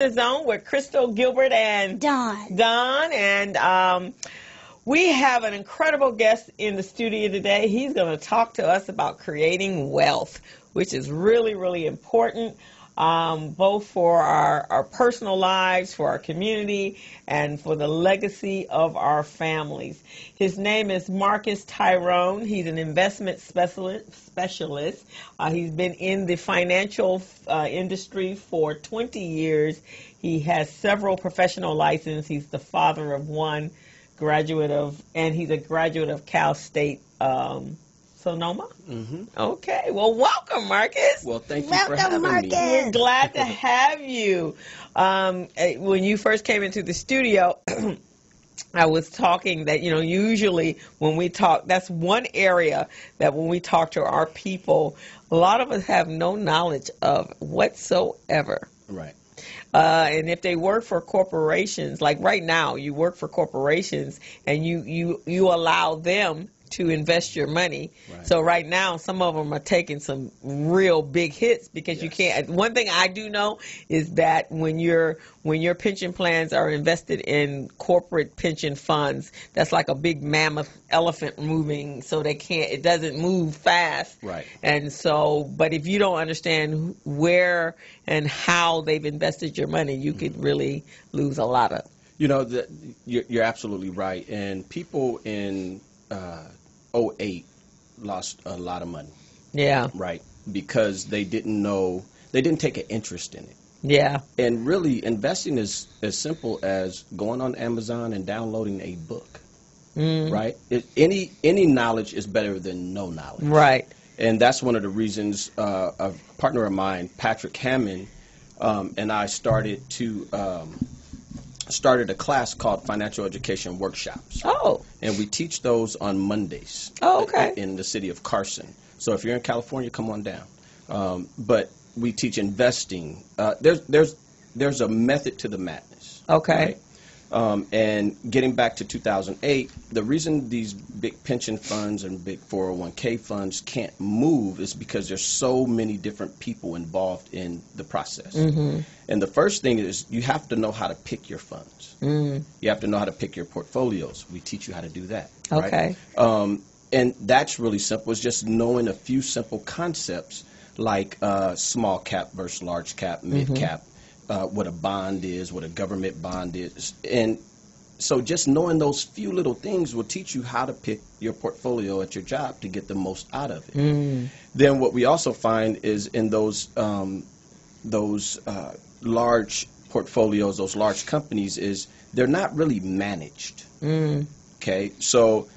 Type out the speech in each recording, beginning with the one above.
Zone with Crystal, Gilbert, and Don. And we have an incredible guest in the studio today. He's going to talk to us about creating wealth, which is really, really important, both for our personal lives, for our community, and for the legacy of our families. His name is Marcus Tyrone. He's an investment specialist. He's been in the financial industry for 20 years. He has several professional licenses. He's the father of one, and he's a graduate of Cal State Sonoma. Okay, well, welcome, Marcus. Well, thank you for having me. We're glad to have you. When you first came into the studio, I was talking that, usually when we talk, that's one area that when we talk to our people, a lot of us have no knowledge of whatsoever. Right. And if they work for corporations, like right now, you work for corporations and you allow them to invest your money. Right. So right now, some of them are taking some real big hits because you can't. One thing I do know is that when your pension plans are invested in corporate pension funds, that's like a big mammoth elephant moving, so it doesn't move fast. Right. And so, but if you don't understand where and how they've invested your money, you could really lose a lot of. You're absolutely right. And people in 2008 lost a lot of money. Yeah. Right. Because they didn't take an interest in it. Yeah. And really, investing is as simple as going on Amazon and downloading a book. Right. Any knowledge is better than no knowledge. Right. And that's one of the reasons a partner of mine, Patrick Hammond, and I started a class called Financial Education Workshops. Oh. And we teach those on Mondays. Oh, okay. In the city of Carson. So if you're in California, come on down. But we teach investing. There's a method to the madness. Okay. Right? And getting back to 2008, the reason these big pension funds and big 401k funds can't move is because there's so many different people involved in the process. And the first thing is you have to know how to pick your funds. You have to know how to pick your portfolios. We teach you how to do that. Okay. Right? And that's really simple. It's just knowing a few simple concepts like small cap versus large cap, mid cap. What a bond is, what a government bond is. And so just knowing those few little things will teach you how to pick your portfolio at your job to get the most out of it. Then what we also find is in those large portfolios, those large companies, is they're not really managed. Okay, so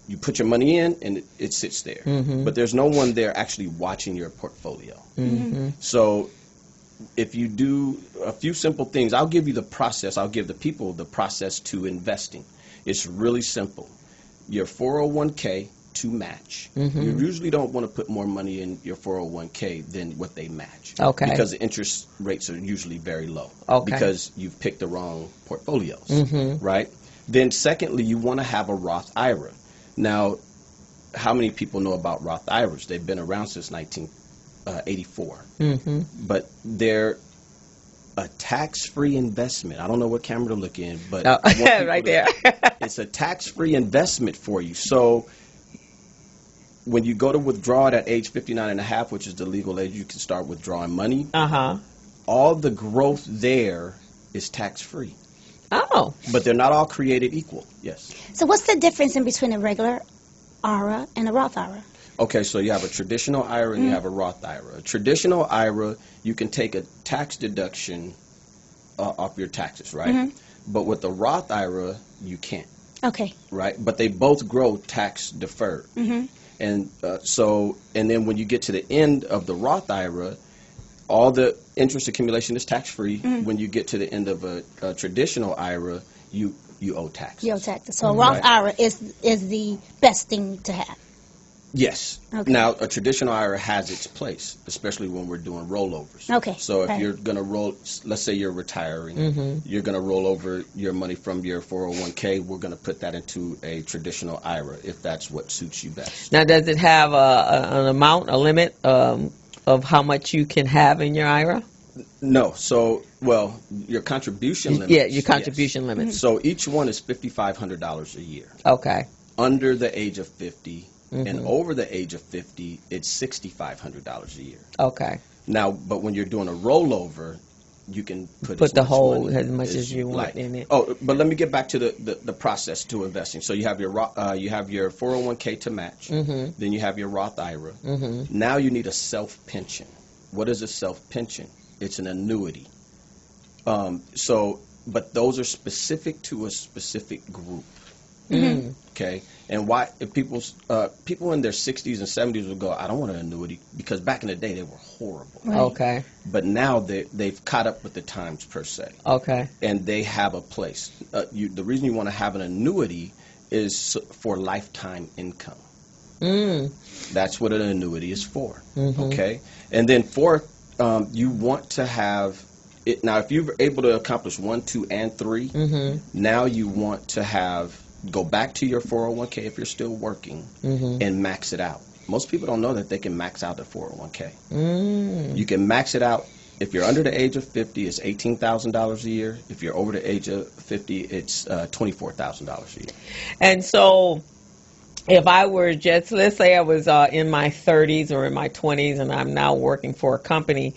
you put your money in and it sits there. But there's no one there actually watching your portfolio. So if you do a few simple things, I'll give you the process. I'll give the people the process to investing. It's really simple. Your 401k to match. You usually don't want to put more money in your 401k than what they match. Okay. Because the interest rates are usually very low. Okay. Because you've picked the wrong portfolios. Right? Then secondly, you want to have a Roth IRA. Now, how many people know about Roth IRAs? They've been around since 1984. But they're a tax-free investment. I don't know what camera to look in, but right there. It's a tax-free investment for you. So when you go to withdraw it at age 59 and a half, which is the legal age, you can start withdrawing money. All the growth there is tax-free. Oh. But they're not all created equal. Yes. So what's the difference in between a regular IRA and a Roth IRA? Okay, so you have a traditional IRA and you have a Roth IRA. A traditional IRA, you can take a tax deduction off your taxes, right? But with the Roth IRA, you can't. Okay. Right? But they both grow tax deferred. And and then when you get to the end of the Roth IRA, all the interest accumulation is tax-free. When you get to the end of a traditional IRA, you owe taxes. You owe taxes. So a Roth IRA is the best thing to have. Yes. Okay. Now, a traditional IRA has its place, especially when we're doing rollovers. Okay. So if you're going to roll, let's say you're retiring, you're going to roll over your money from your 401k, we're going to put that into a traditional IRA if that's what suits you best. Now, does it have an amount, a limit of how much you can have in your IRA? No. So, well, your contribution limit. Yeah, your contribution limit. So each one is $5,500 a year. Okay. Under the age of 50 and over the age of 50, it's $6,500 a year. Okay. Now, but when you're doing a rollover, you can put the whole money as much as you want in it. Oh, but let me get back to the process to investing. So you have your 401k to match. Then you have your Roth IRA. Now you need a self pension. What is a self pension? It's an annuity. But those are specific to a specific group. Okay, and why if people in their 60s and 70s will go, I don't want an annuity, because back in the day they were horrible. Right. Okay. But now they've caught up with the times per se. Okay. And they have a place. The reason you want to have an annuity is for lifetime income. That's what an annuity is for. Okay, and then you want to have it. Now, if you're able to accomplish 1, 2, and 3, now you want to go back to your 401k if you're still working and max it out. Most people don't know that they can max out their 401k. You can max it out. If you're under the age of 50, it's $18,000 a year. If you're over the age of 50, it's $24,000 a year. And so, if I were let's say I was in my 30s or in my 20s and I'm now working for a company,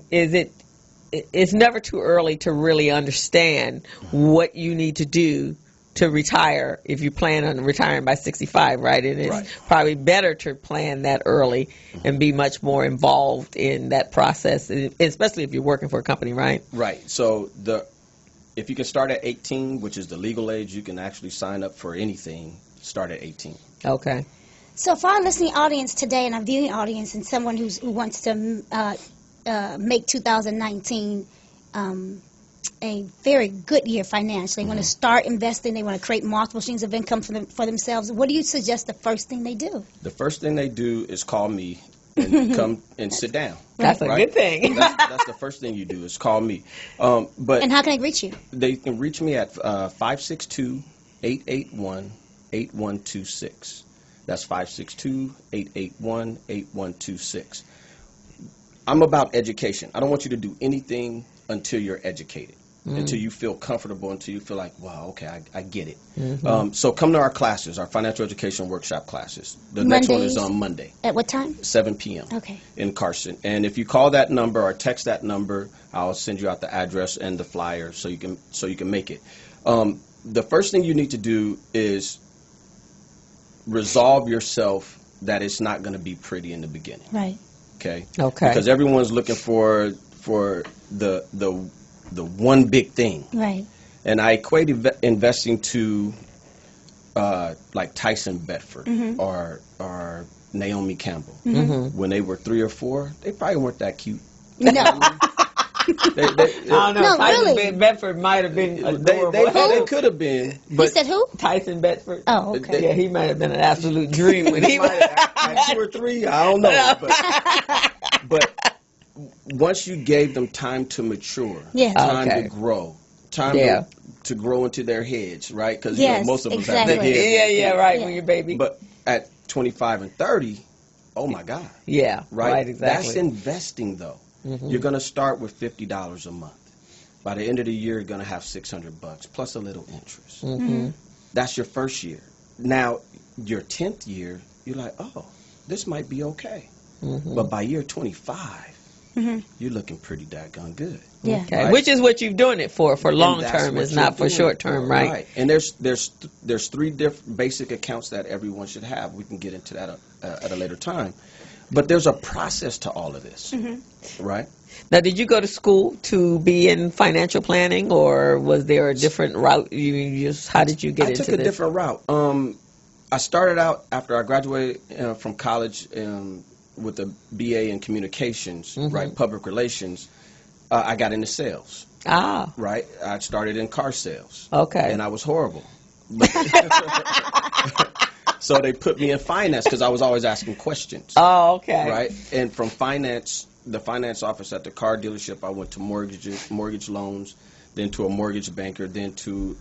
it's never too early to really understand what you need to do to retire if you plan on retiring by 65, right? And it's probably better to plan that early and be much more involved in that process, especially if you're working for a company, right? Right. So if you can start at 18, which is the legal age, you can actually sign up for anything. Start at 18. Okay. So for our listening audience today and our viewing audience and someone who wants to make 2019 a very good year financially, want to start investing, they want to create multiple streams of income for themselves, what do you suggest the first thing they do? The first thing they do is call me and come and sit down. That's a good thing. That's the first thing you do is call me. And how can they reach you? They can reach me at 562-881-8126. That's 562-881-8126. I'm about education. I don't want you to do anything until you're educated, until you feel comfortable, until you feel like, wow, okay, I get it. So come to our classes, our financial education workshop classes. The next one is on Monday. At what time? 7 p.m. Okay. In Carson. And if you call that number or text that number, I'll send you out the address and the flyer so you can make it. The first thing you need to do is resolve yourself that it's not going to be pretty in the beginning. Right. Okay. Because everyone's looking for the one big thing. Right. And I equate investing to like Tyson Bedford or Naomi Campbell. When they were 3 or 4, they probably weren't that cute. No. I don't know. No, Tyson really. Bedford might have been adorable. They could have been. But You said who? Tyson Bedford. Oh, okay. Yeah, he might have been an absolute dream when he was at 2 or 3. I don't know. But once you gave them time to mature, time to grow, time to grow into their heads, right? Because most of us have their heads. Right, when you're baby. But at 25 and 30, oh my God. Yeah, right, exactly. That's investing, though. You're going to start with $50 a month. By the end of the year, you're going to have $600 plus a little interest. That's your first year. Now, your 10th year, you're like, oh, this might be okay. But by year 25, you're looking pretty daggone good. Yeah. Okay. Right? Which is what you're doing it for long term. It's not for short term, right? And there's 3 different basic accounts that everyone should have. We can get into that at a later time. But there's a process to all of this, right? Now, did you go to school to be in financial planning, or was there a different route? How did you get into this? I took a different route. I started out after I graduated from college with a BA in communications, right, public relations. I got into sales. Right. I started in car sales. Okay. And I was horrible. So they put me in finance because I was always asking questions. Oh, okay. Right. And from finance, the finance office at the car dealership, I went to mortgage loans, then to a mortgage banker, then to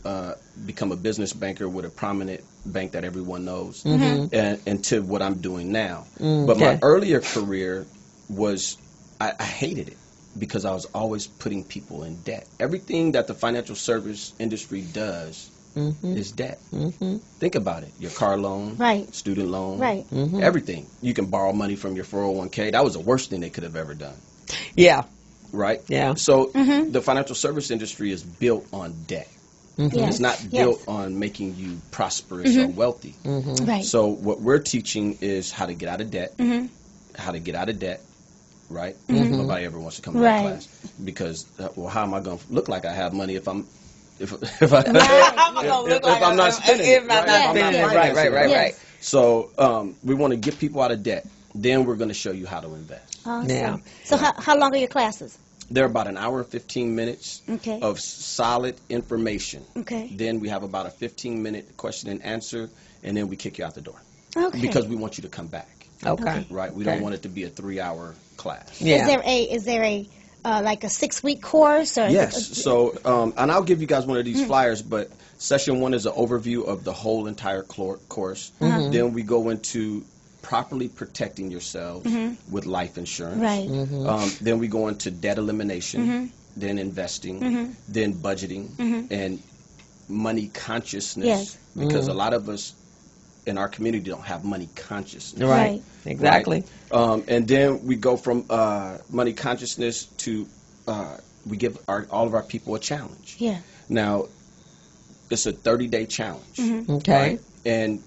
become a business banker with a prominent bank that everyone knows, and to what I'm doing now. But my earlier career was, I hated it. because I was always putting people in debt. Everything that the financial service industry does is debt. Think about it. Your car loan, student loan, everything. You can borrow money from your 401k. That was the worst thing they could have ever done. Yeah. Right? Yeah. So the financial service industry is built on debt. It's not built on making you prosperous or wealthy. Right. So what we're teaching is how to get out of debt, right? Nobody ever wants to come to that class because, well, how am I going to look like I have money if I'm not spending? Right. So we want to get people out of debt. Then we're going to show you how to invest. Awesome. Yeah. So how long are your classes? They're about an hour and 15 minutes of solid information. Okay. Then we have about a 15-minute question and answer, and then we kick you out the door. Okay. Because we want you to come back. Okay. Right? We don't want it to be a 3-hour class. Yeah. Is there a like a 6-week course? Or yes. So, and I'll give you guys one of these flyers, but session 1 is an overview of the whole entire course. Then we go into properly protecting yourselves with life insurance. Right. Then we go into debt elimination, then investing, then budgeting, and money consciousness. Yes. Because a lot of us in our community don't have money consciousness. Right. Exactly. Right? And then we go from money consciousness to we give all of our people a challenge. Yeah. Now, it's a 30-day challenge. Okay. Right? And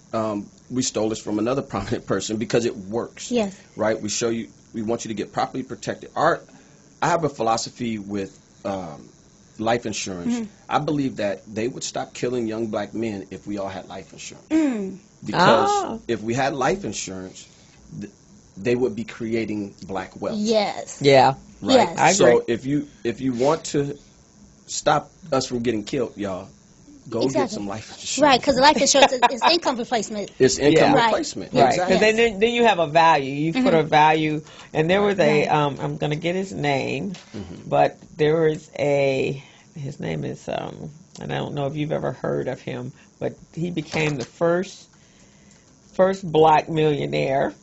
we stole this from another prominent person because it works. Yes. Right? We want you to get properly protected. I have a philosophy with life insurance. I believe that they would stop killing young black men if we all had life insurance. Because if we had life insurance, they would be creating black wealth. Yes. Yeah. Right? Yes. I agree. So if you want to stop us from getting killed, y'all, go get some life insurance. Right, because life insurance is income replacement. It's income replacement. Right. Exactly. Because then you have a value. You put a value, and there was a I'm going to get his name, but there was his name is and I don't know if you've ever heard of him, but he became the first black millionaire,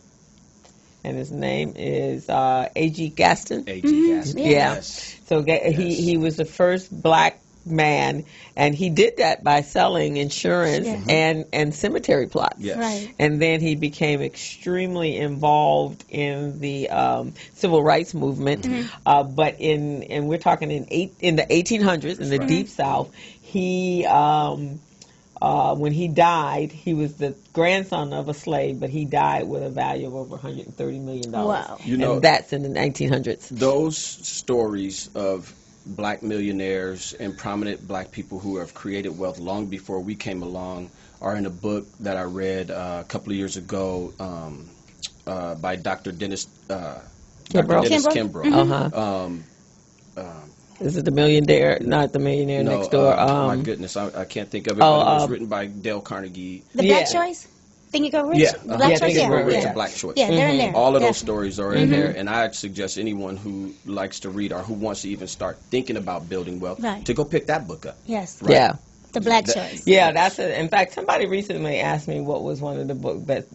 and his name is A.G. Gaston. A.G. Gaston. Yeah. Yes. So he was the first black man, and he did that by selling insurance and cemetery plots. Yes. Right. And then he became extremely involved in the civil rights movement. But and we're talking in the 1800s in the Deep South. He when he died, he was the grandson of a slave, but he died with a value of over $130 million. Wow. And that's in the 1900s. Those stories of black millionaires and prominent black people who have created wealth long before we came along are in a book that I read a couple of years ago by Dr. Dennis Kimbrough. Is it the Millionaire? Not the Millionaire Next Door. My goodness, I can't think of it. But it was written by Dale Carnegie. The Black Choice? Think You Go Rich? Yeah, The Black Choice? Think You Go Rich, a Black Choice. Yeah, they're in there. All of those stories are in there, and I'd suggest anyone who likes to read or who wants to even start thinking about building wealth to go pick that book up. Yes. Right? Yeah. The Black Choice. Yeah, that's it. In fact, somebody recently asked me what was one of the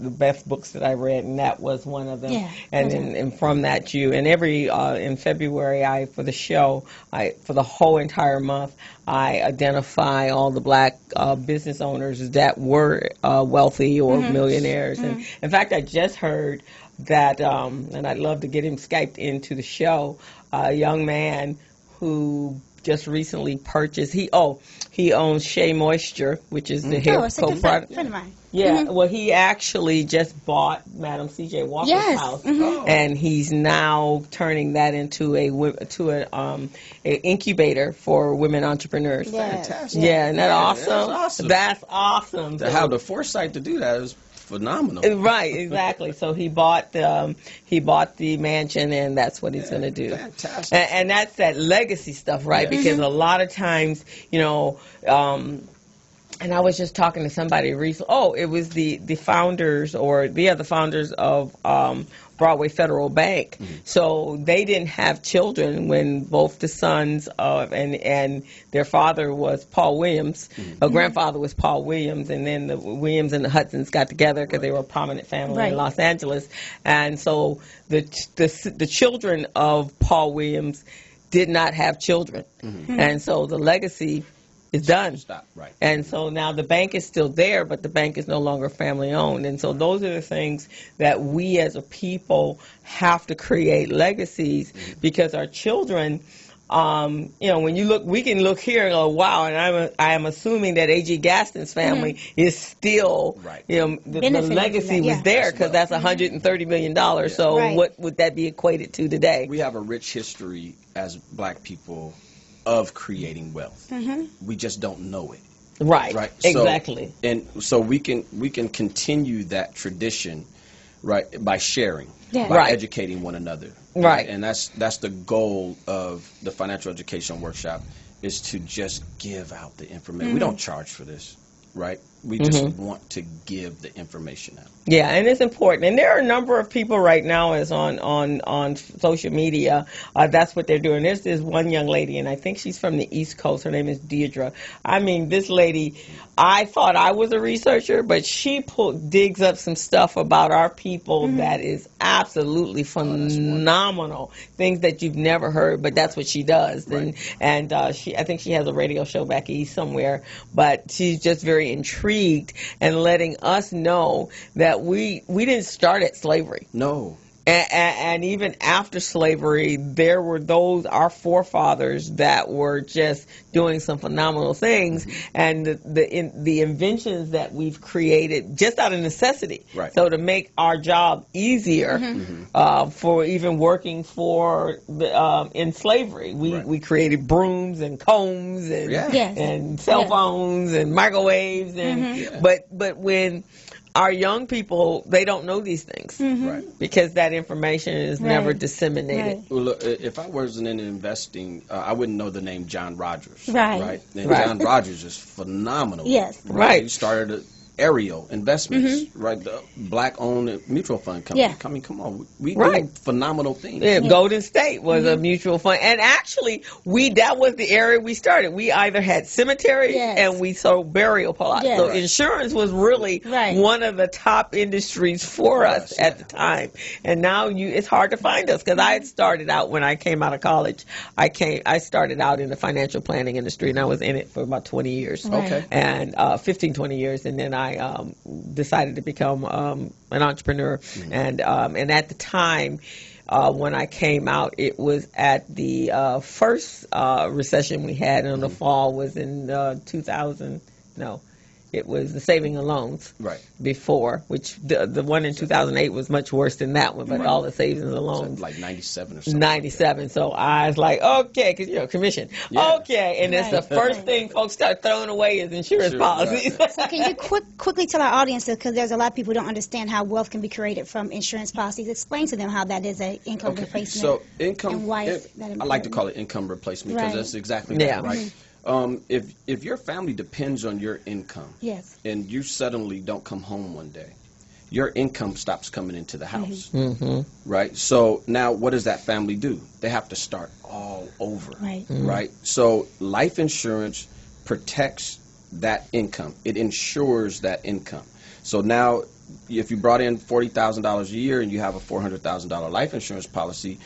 best books that I read, and that was one of them. Yeah, and from that in February for the show, for the whole entire month, I identify all the black business owners that were wealthy or millionaires. And in fact, I just heard that, and I'd love to get him Skyped into the show, a young man who just recently purchased. He owns Shea Moisture, which is the hair co-product. Friend of mine. Yeah, well, he actually just bought Madam C.J. Walker's house, and he's now turning that into an incubator for women entrepreneurs. Fantastic. Yeah, isn't that awesome? That's awesome. To have the foresight to do that is phenomenal. Right, exactly. So he bought the mansion, and that's what he's going to do. Fantastic. And that's that legacy stuff, right? Because a lot of times, And I was just talking to somebody recently. Oh, it was the founders the founders of Broadway Federal Bank. So they didn't have children when both the sons and their father was Paul Williams. Her grandfather was Paul Williams, and then the Williams and the Hudsons got together because they were a prominent family in Los Angeles. And so the children of Paul Williams did not have children, and so the legacy is done. Stop. Right. And so now the bank is still there, but the bank is no longer family owned. And so those are the things that we as a people have to create legacies, because our children, when you look, we can look here and go, wow, and I am assuming that A.G. Gaston's family is still, the legacy was there, because that's $130 million. So what would that be equated to today? We have a rich history as Black people of creating wealth. We just don't know it. Right. So, exactly. And so we can continue that tradition, by sharing, by educating one another. Right. And that's the goal of the financial education workshop, is to just give out the information. We don't charge for this, right? We just want to give the information out. Yeah, and it's important. And there are a number of people right now is on social media. That's what they're doing. There's this one young lady, and I think she's from the East Coast. Her name is Deirdre. I mean, this lady, I thought I was a researcher, but she digs up some stuff about our people that is absolutely phenomenal. Things that you've never heard, but that's what she does. And I think she has a radio show back east somewhere, but she's just very intrigued and letting us know that we didn't start at slavery. No. And even after slavery, there were our forefathers that were just doing some phenomenal things, and the inventions that we've created just out of necessity. Right. So to make our job easier, for even working in slavery, we created brooms and combs and and cell phones and microwaves but when our young people, they don't know these things because that information is never disseminated. Well, look, if I wasn't in investing, I wouldn't know the name John Rogers. Right. And John Rogers is phenomenal. Yes. Right. He started Ariel Investments, the Black-owned mutual fund company. Yeah. I mean, come on, we do phenomenal things. Yeah, Golden State was a mutual fund, and actually, that was the area we started. We either had cemeteries and we sold burial plots. Yes. So insurance was really one of the top industries for us at the time. And now it's hard to find us, because I had started out when I came out of college. I started out in the financial planning industry, and I was in it for about 20 years. Okay. And 20 years, and then I decided to become an entrepreneur, and at the time when I came out, it was at the first recession we had in the fall was in 2000. No, it was the saving and loans before, which the one in 2008 was much worse than that one, but all the savings and loans. So like 97 or something. 97. Like so I was like, okay, because, commission. Yeah. Okay, and it's the first thing folks start throwing away is insurance policies. So can you quickly tell our audience, because there's a lot of people who don't understand how wealth can be created from insurance policies. Explain to them how that is an income replacement. So income, and why I like to call it income replacement, because that's exactly that, right? If your family depends on your income, and you suddenly don't come home one day, your income stops coming into the house, right? So now what does that family do? They have to start all over, right? So life insurance protects that income. It insures that income. So now if you brought in $40,000 a year and you have a $400,000 life insurance policy,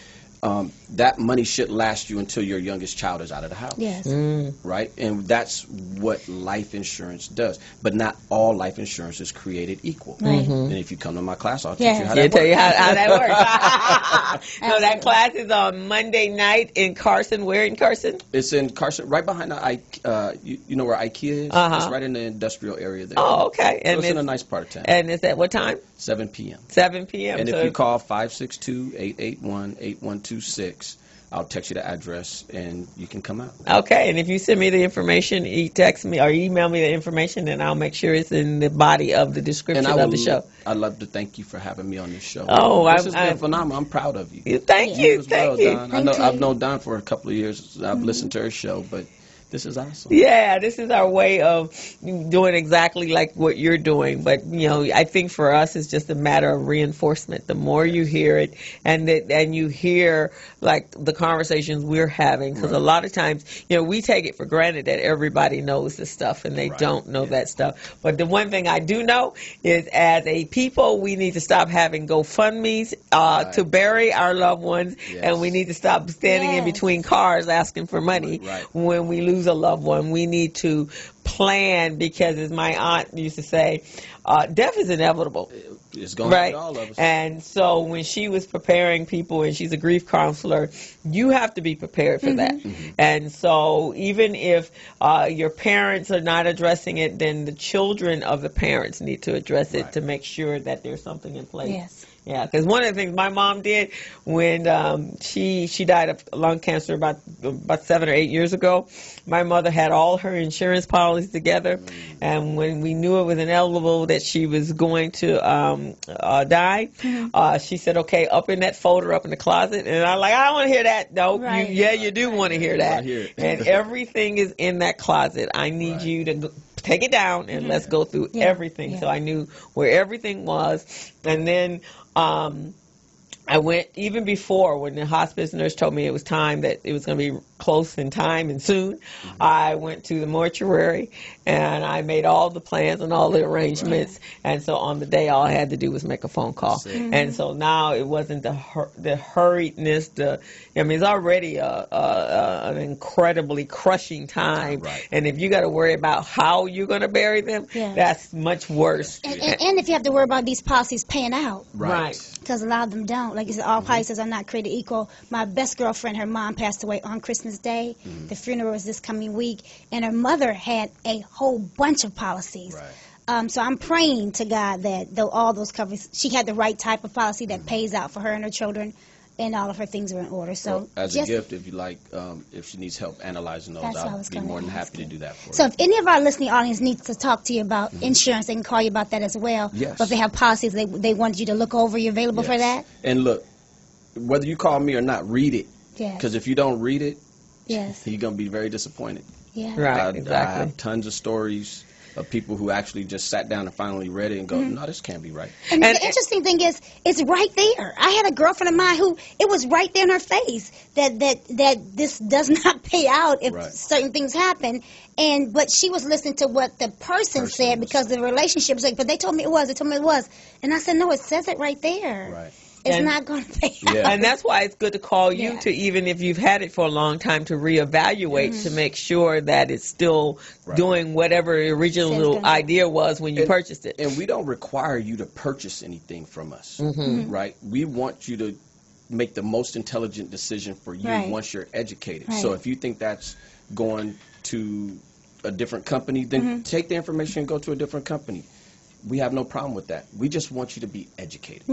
that money should last you until your youngest child is out of the house. Yes. Right? And that's what life insurance does. But not all life insurance is created equal. Right. And if you come to my class, I'll teach you how that works. Tell you how that works. So that class is on Monday night in Carson. Where in Carson? It's in Carson, right behind the you know where IKEA is? It's right in the industrial area there. Oh, okay. And so it's in a nice part of town. And it's at what time? 7 p.m. 7 p.m. And if you call 562-881-8126, I'll text you the address and you can come out. Okay, and if you send me the information, text me or email me the information, then I'll make sure it's in the body of the description of the show. I'd love to thank you for having me on this show. Oh, this has been phenomenal. I'm proud of you. Thank you. Thank you. I've known Don for a couple of years. I've listened to her show, but This is awesome. Yeah, this is our way of doing exactly like what you're doing. But, I think for us it's just a matter of reinforcement. The more you hear it and you hear like the conversations we're having, because a lot of times, we take it for granted that everybody knows this stuff and they don't know that stuff. But the one thing I do know is as a people, we need to stop having GoFundMes to bury our loved ones, and we need to stop standing in between cars asking for money when we lose a loved one. We need to plan, because as my aunt used to say, death is inevitable. It's going to hit all of us. And so when she was preparing people, and she's a grief counselor, you have to be prepared for that. And so even if your parents are not addressing it, then the children of the parents need to address it to make sure that there's something in place. Yes. Yeah, because one of the things my mom did when she died of lung cancer about 7 or 8 years ago, my mother had all her insurance policies together, and when we knew it was inevitable that she was going to die, she said, okay, up in that folder up in the closet, and I'm like, I don't want to hear that. No, you do want to hear that. And everything is in that closet. I need you to take it down and let's go through everything. So I knew where everything was, and then I went even before when the hospice nurse told me it was time, that it was going to be close in time and soon. I went to the mortuary and I made all the plans and all the arrangements. And so on the day, all I had to do was make a phone call. And so now it wasn't the hurriedness. It's already an incredibly crushing time. And if you got to worry about how you're going to bury them, that's much worse. And if you have to worry about these policies paying out. Because a lot of them don't. Like you said, all policies are not created equal. My best girlfriend, her mom passed away on Christmas Day. The funeral was this coming week. And her mother had a whole bunch of policies. So I'm praying to God that all those covers, she had the right type of policy that pays out for her and her children, and all of her things are in order. So as a gift, if you like, if she needs help analyzing those, I'll be more than happy to do that for her. So if any of our listening audience needs to talk to you about insurance, they can call you about that as well. But if they have policies they want you to look over, you're available for that? And look, whether you call me or not, read it. Because if you don't read it, you're going to be very disappointed. I have tons of stories of people who actually just sat down and finally read it and go, no, this can't be right. And the interesting thing is, it's right there. I had a girlfriend of mine who, it was right there in her face that this does not pay out if certain things happen. But she was listening to what the person said because the relationship was like, but they told me it was. And I said, no, it says it right there. It's not going to pay out. And that's why it's good to call you to, even if you've had it for a long time, to reevaluate to make sure that it's still doing whatever the original idea was when you purchased it. And we don't require you to purchase anything from us, right? We want you to make the most intelligent decision for you once you're educated. So if you think that's going to a different company, then take the information and go to a different company. We have no problem with that. We just want you to be educated.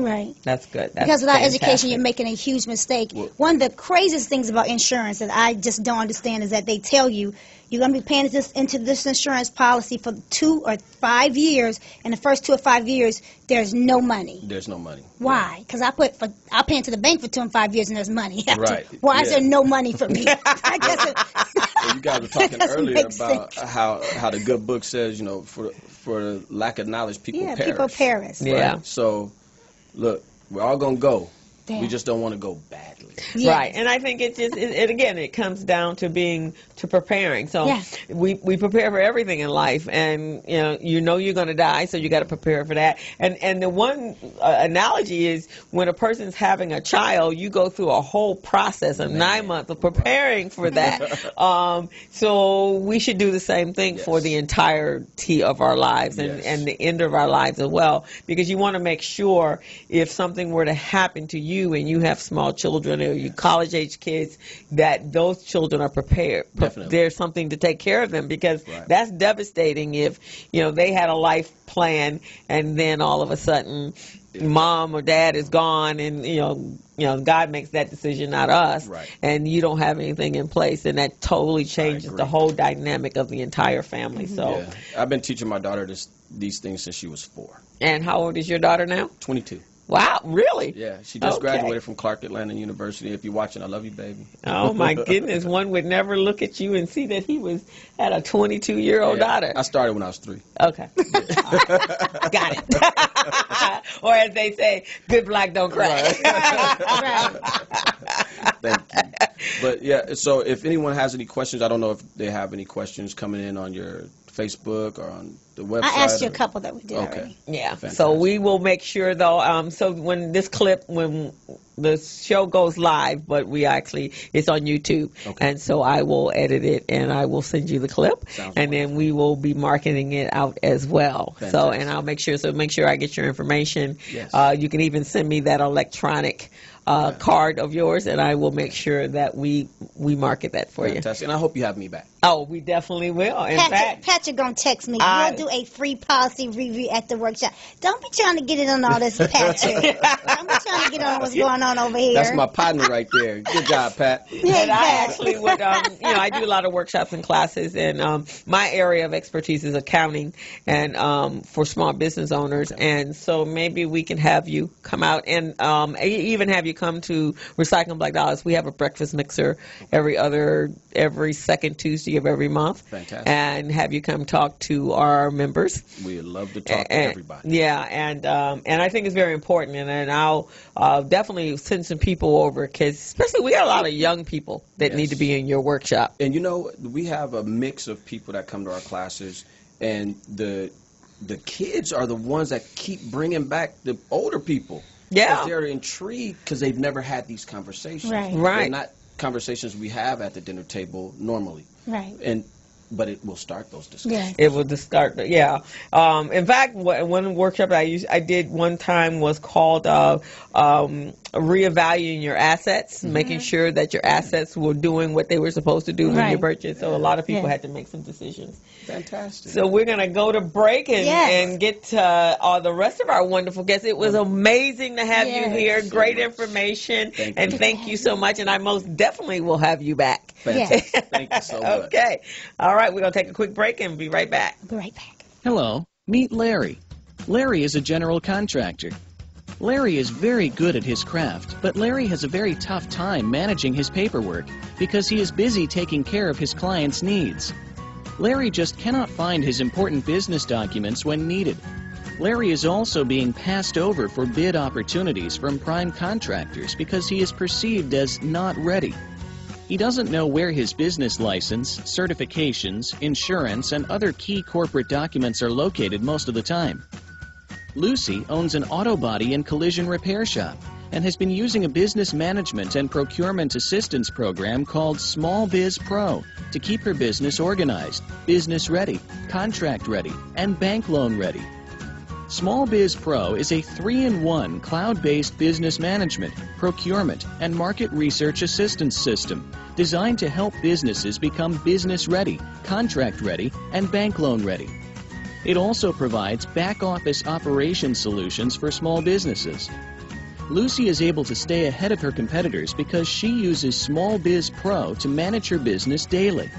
That's good. Because without education, you're making a huge mistake. One of the craziest things about insurance that I just don't understand is that they tell you you're going to be paying into this insurance policy for 2 or 5 years, and the first 2 or 5 years, there's no money. There's no money. Why? Because I pay into the bank for 2 and 5 years, and there's money. Why is there no money for me? I guess you guys were talking earlier about how the good book says, for lack of knowledge, people perish. People perish. So, look, we're all going to go. We just don't want to go badly. And I think it comes down to preparing. So we prepare for everything in life, and you're going to die, so you got to prepare for that. And the one analogy is when a person's having a child, you go through a whole process of 9 months of preparing for that. So we should do the same thing for the entirety of our lives and the end of our lives as well, because you want to make sure if something were to happen to you and you have small children or you college-age kids, that those children are prepared. There's something to take care of them, because that's devastating if, they had a life plan and then all of a sudden mom or dad is gone and, God makes that decision, not us, and you don't have anything in place, and that totally changes the whole dynamic of the entire family. So I've been teaching my daughter these things since she was 4. And how old is your daughter now? 22. Wow, really? Yeah, she just graduated from Clark Atlanta University. If you're watching, I love you, baby. Oh, my goodness. One would never look at you and see that he had a 22-year-old daughter. I started when I was 3. Okay. Got it. Or as they say, good black don't cry. Right. Thank you. But, yeah, so if anyone has any questions, I don't know if they have any questions coming in on your Facebook or on the website. I asked you a couple that we did already. Yeah. Fantastic. So we will make sure, though, so when the show goes live, but it's on YouTube. Okay. And so I will edit it and I will send you the clip. And then we will be marketing it out as well. Fantastic. So, and I'll make sure I get your information. Yes. You can even send me that electronic card of yours, and I will make sure that we market that for you. And I hope you have me back. Oh, we definitely will. In fact, Patrick gonna text me. We'll do a free policy review at the workshop. Don't be trying to get in on all this, Patrick. Don't be trying to get on what's going on over here. That's my partner right there. Good job, Pat. And I actually would, I do a lot of workshops and classes, and my area of expertise is accounting and for small business owners. And so maybe we can have you come out and even have you come to Recycling Black Dollars. We have a breakfast mixer every second Tuesday of every month. Fantastic. And have you come talk to our members. We'd love to talk to everybody. Yeah, and I think it's very important, and I'll definitely send some people over, because especially we got a lot of young people that need to be in your workshop. And we have a mix of people that come to our classes, and the kids are the ones that keep bringing back the older people. Yeah. They're intrigued because they've never had these conversations. Right. They're not conversations we have at the dinner table normally. Right. But it will start those discussions. Yeah. It will just start. Yeah. In fact, one workshop I did one time was called reevaluating your assets, making sure that your assets were doing what they were supposed to do when you purchased. So a lot of people had to make some decisions. Fantastic. So we're going to go to break and get to the rest of our wonderful guests. It was amazing to have you here. Great information. Thank you so much. And I most definitely will have you back. Fantastic. Thank you so much. Okay. All right. We're going to take a quick break and be right back. Be right back. Hello. Meet Larry. Larry is a general contractor. Larry is very good at his craft, but Larry has a very tough time managing his paperwork because he is busy taking care of his clients' needs. Larry just cannot find his important business documents when needed. Larry is also being passed over for bid opportunities from prime contractors because he is perceived as not ready. He doesn't know where his business license, certifications, insurance, and other key corporate documents are located most of the time. Lucy owns an auto body and collision repair shop and has been using a business management and procurement assistance program called Small Biz Pro to keep her business organized, business ready, contract ready, and bank loan ready. Small Biz Pro is a 3-in-1 cloud-based business management, procurement, and market research assistance system designed to help businesses become business ready, contract ready, and bank loan ready. It also provides back-office operation solutions for small businesses. Lucy is able to stay ahead of her competitors because she uses Small Biz Pro to manage her business daily.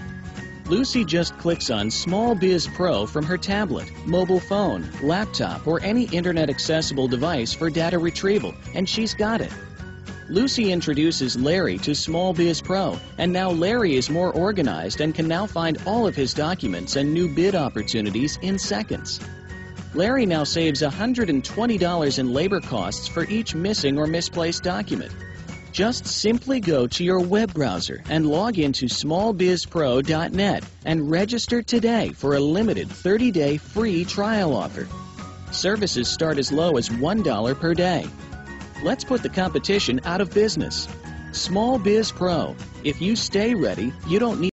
Lucy just clicks on Small Biz Pro from her tablet, mobile phone, laptop, or any internet-accessible device for data retrieval, and she's got it. Lucy introduces Larry to Small Biz Pro, and now Larry is more organized and can now find all of his documents and new bid opportunities in seconds. Larry now saves $120 in labor costs for each missing or misplaced document. Just simply go to your web browser and log into smallbizpro.net and register today for a limited 30-day free trial offer. Services start as low as $1 per day. Let's put the competition out of business. Small Biz Pro. If you stay ready, you don't need